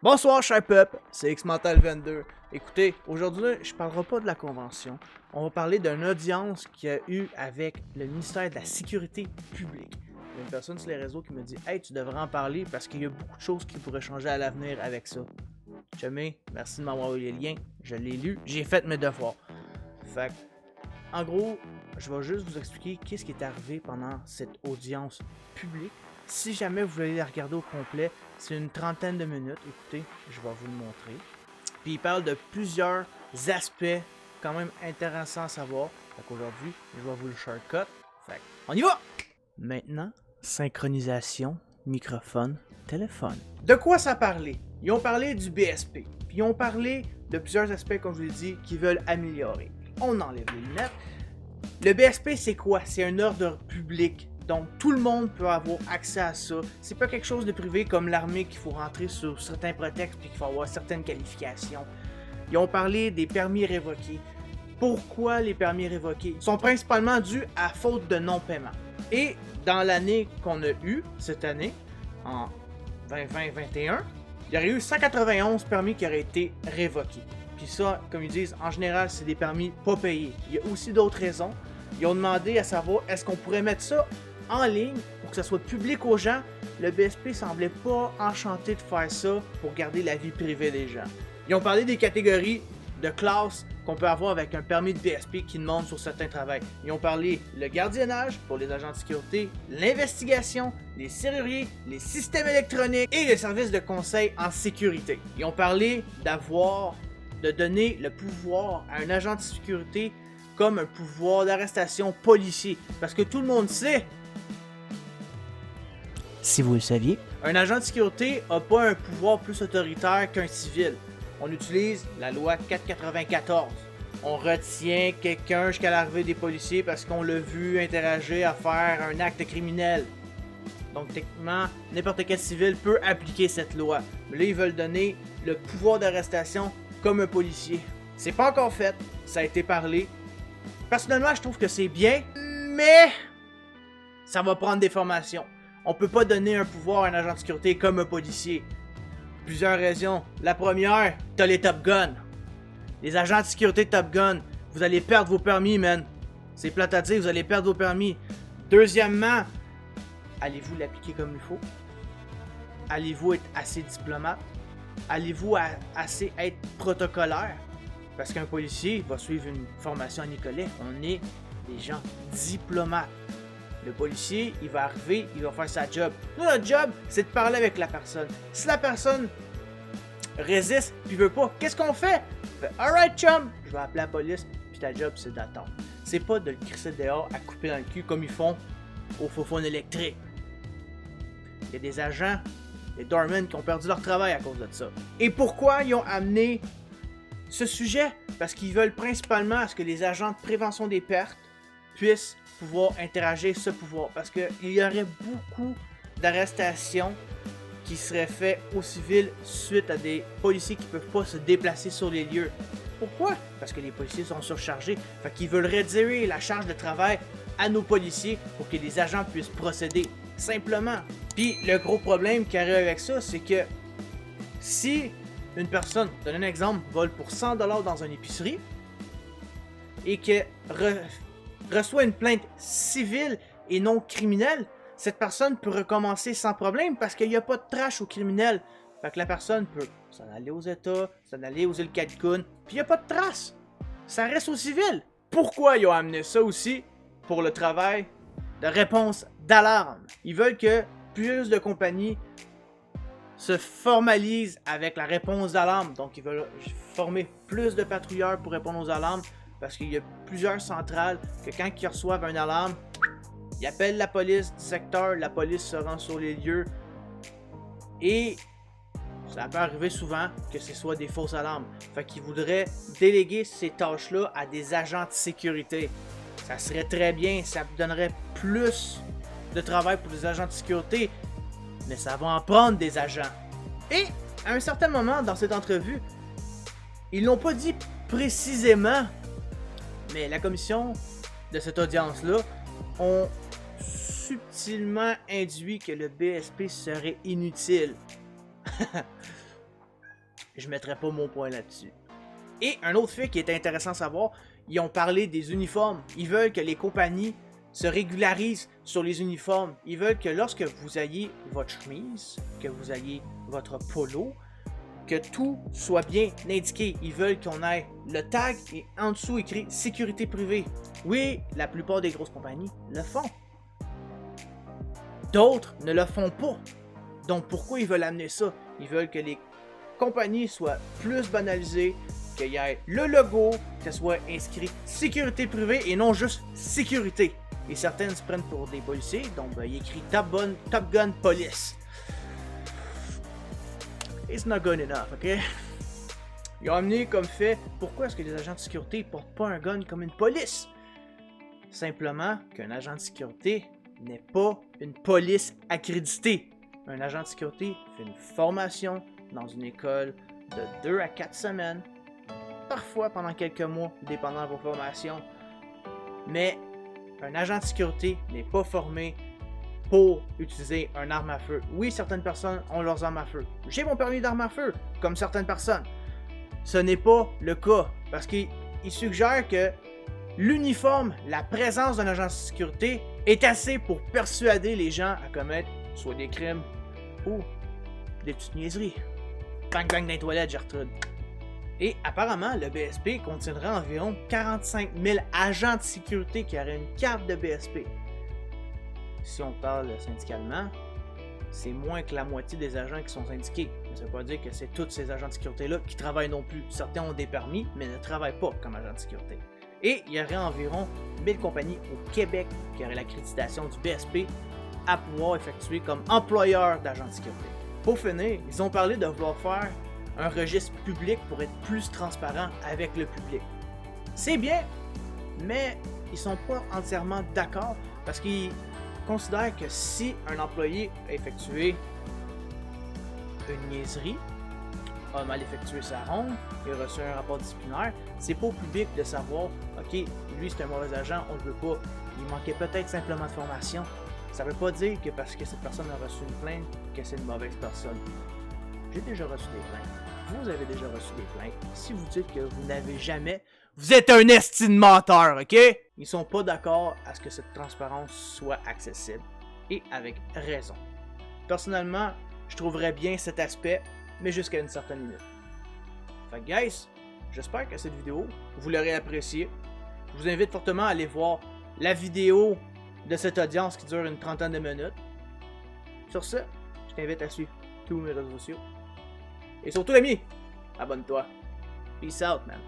Bonsoir, cher peuple, c'est Xmental22. Écoutez, aujourd'hui, je ne parlerai pas de la convention. On va parler d'une audience qu'il y a eu avec le ministère de la Sécurité publique. Il y a une personne sur les réseaux qui me dit « Hey, tu devrais en parler parce qu'il y a beaucoup de choses qui pourraient changer à l'avenir avec ça. » Chumé, merci de m'avoir eu les liens. Je l'ai lu, j'ai fait mes devoirs. Fait en gros, je vais juste vous expliquer qu'est-ce qui est arrivé pendant cette audience publique. Si jamais vous voulez la regarder au complet, c'est une trentaine de minutes. Écoutez, je vais vous le montrer. Puis il parle de plusieurs aspects quand même intéressants à savoir. Fait qu'aujourd'hui, je vais vous le shortcut. Fait on y va! Maintenant, synchronisation, microphone, téléphone. De quoi ça parlait? Ils ont parlé du BSP. Puis ils ont parlé de plusieurs aspects, comme je vous l'ai dit, qu'ils veulent améliorer. On enlève les lunettes. Le BSP, c'est quoi? C'est un ordre public. Donc, tout le monde peut avoir accès à ça. C'est pas quelque chose de privé comme l'armée qu'il faut rentrer sur certains prétextes puis qu'il faut avoir certaines qualifications. Ils ont parlé des permis révoqués. Pourquoi les permis révoqués? Ils sont principalement dus à faute de non-paiement. Et dans l'année qu'on a eue, cette année, en 2020-2021, il y aurait eu 191 permis qui auraient été révoqués. Puis ça, comme ils disent, en général, c'est des permis pas payés. Il y a aussi d'autres raisons. Ils ont demandé à savoir, est-ce qu'on pourrait mettre ça en ligne pour que ça soit public aux gens? Le BSP semblait pas enchanté de faire ça pour garder la vie privée des gens. Ils ont parlé des catégories de classes qu'on peut avoir avec un permis de BSP qui demande sur certains travails. Ils ont parlé le gardiennage pour les agents de sécurité, l'investigation, les serruriers, les systèmes électroniques et le service de conseil en sécurité. Ils ont parlé de donner le pouvoir à un agent de sécurité comme un pouvoir d'arrestation policier. Parce que tout le monde sait, si vous le saviez, un agent de sécurité n'a pas un pouvoir plus autoritaire qu'un civil. On utilise la loi 494. On retient quelqu'un jusqu'à l'arrivée des policiers parce qu'on l'a vu interagir à faire un acte criminel. Donc techniquement, n'importe quel civil peut appliquer cette loi. Mais là, ils veulent donner le pouvoir d'arrestation comme un policier. C'est pas encore fait, ça a été parlé. Personnellement, je trouve que c'est bien, mais ça va prendre des formations. On peut pas donner un pouvoir à un agent de sécurité comme un policier. Plusieurs raisons. La première, t'as les Top Gun. Les agents de sécurité Top Gun, vous allez perdre vos permis, man. C'est plate à dire, vous allez perdre vos permis. Deuxièmement, allez-vous l'appliquer comme il faut? Allez-vous être assez diplomate? Allez-vous assez être protocolaire? Parce qu'un policier va suivre une formation à Nicolet. On est des gens diplomates. Le policier, il va arriver, il va faire sa job. Nous, notre job, c'est de parler avec la personne. Si la personne résiste puis veut pas, qu'est-ce qu'on fait? Alright, chum, je vais appeler la police, puis ta job, c'est d'attendre. C'est pas de le crisser dehors à couper dans le cul comme ils font au faux-phone électrique. Il y a des agents, des doormen qui ont perdu leur travail à cause de ça. Et pourquoi ils ont amené ce sujet? Parce qu'ils veulent principalement à ce que les agents de prévention des pertes puissent pouvoir interagir ce pouvoir. Parce qu'il y aurait beaucoup d'arrestations qui seraient faites aux civils suite à des policiers qui ne peuvent pas se déplacer sur les lieux. Pourquoi? Parce que les policiers sont surchargés. Fait qu'ils veulent réduire la charge de travail à nos policiers pour que les agents puissent procéder. Simplement. Puis le gros problème qui arrive avec ça, c'est que si une personne, je donne un exemple, vole pour 100$ dans une épicerie et que reçoit une plainte civile et non criminelle, cette personne peut recommencer sans problème parce qu'il n'y a pas de trash au criminel. Fait que la personne peut s'en aller aux États, s'en aller aux îles Cancun, puis il n'y a pas de trace. Ça reste au civil. Pourquoi ils ont amené ça aussi? Pour le travail de réponse d'alarme. Ils veulent que plus de compagnies se formalisent avec la réponse d'alarme. Donc ils veulent former plus de patrouilleurs pour répondre aux alarmes. Parce qu'il y a plusieurs centrales que quand ils reçoivent un alarme, ils appellent la police du secteur, la police se rend sur les lieux. Et ça peut arriver souvent que ce soit des fausses alarmes. Fait qu'ils voudraient déléguer ces tâches-là à des agents de sécurité. Ça serait très bien, ça donnerait plus de travail pour les agents de sécurité. Mais ça va en prendre des agents. Et à un certain moment dans cette entrevue, ils l'ont pas dit précisément, mais la commission de cette audience-là ont subtilement induit que le BSP serait inutile. je mettrai pas mon point là-dessus. Et un autre fait qui est intéressant à savoir, ils ont parlé des uniformes. Ils veulent que les compagnies se régularisent sur les uniformes. Ils veulent que lorsque vous ayez votre chemise, que vous ayez votre polo, que tout soit bien indiqué. Ils veulent qu'on ait le tag et en dessous écrit sécurité privée. Oui, la plupart des grosses compagnies le font. D'autres ne le font pas. Donc pourquoi ils veulent amener ça? Ils veulent que les compagnies soient plus banalisées, qu'il y ait le logo, que ce soit inscrit sécurité privée et non juste sécurité. Et certaines se prennent pour des policiers, donc il est écrit Top Gun Police. It's not good enough, ok? Ils ont amené comme fait, pourquoi est-ce que les agents de sécurité portent pas un gun comme une police? Simplement qu'un agent de sécurité n'est pas une police accréditée. Un agent de sécurité fait une formation dans une école de 2 à 4 semaines, parfois pendant quelques mois, dépendant de vos formations. Mais un agent de sécurité n'est pas formé pour utiliser une arme à feu. Oui, certaines personnes ont leurs armes à feu. J'ai mon permis d'arme à feu, comme certaines personnes. Ce n'est pas le cas, parce qu'il suggère que l'uniforme, la présence d'un agent de sécurité est assez pour persuader les gens à commettre soit des crimes ou des petites niaiseries. Bang bang dans les toilettes, Gertrude. Et apparemment, le BSP contiendrait environ 45 000 agents de sécurité qui auraient une carte de BSP. Si on parle syndicalement, c'est moins que la moitié des agents qui sont syndiqués. Mais ça ne veut pas dire que c'est tous ces agents de sécurité-là qui travaillent non plus. Certains ont des permis, mais ne travaillent pas comme agents de sécurité. Et il y aurait environ 1000 compagnies au Québec qui auraient l'accréditation du BSP à pouvoir effectuer comme employeur d'agents de sécurité. Pour finir, ils ont parlé de vouloir faire un registre public pour être plus transparent avec le public. C'est bien, mais ils sont pas entièrement d'accord parce qu'ils considèrent que si un employé a effectué une niaiserie, a mal effectué sa ronde, il a reçu un rapport disciplinaire, c'est pas au public de savoir, ok, lui c'est un mauvais agent, on le veut pas. Il manquait peut-être simplement de formation. Ça veut pas dire que parce que cette personne a reçu une plainte, que c'est une mauvaise personne. J'ai déjà reçu des plaintes. Vous avez déjà reçu des plaintes. Si vous dites que vous n'avez jamais, vous êtes un esti de menteur, ok? Ils sont pas d'accord à ce que cette transparence soit accessible. Et avec raison. Personnellement, je trouverais bien cet aspect, mais jusqu'à une certaine limite. Fait que guys, j'espère que cette vidéo, vous l'aurez appréciée. Je vous invite fortement à aller voir la vidéo de cette audience qui dure une trentaine de minutes. Sur ce, je t'invite à suivre tous mes réseaux sociaux. Et surtout l'ami, abonne-toi. Peace out, man.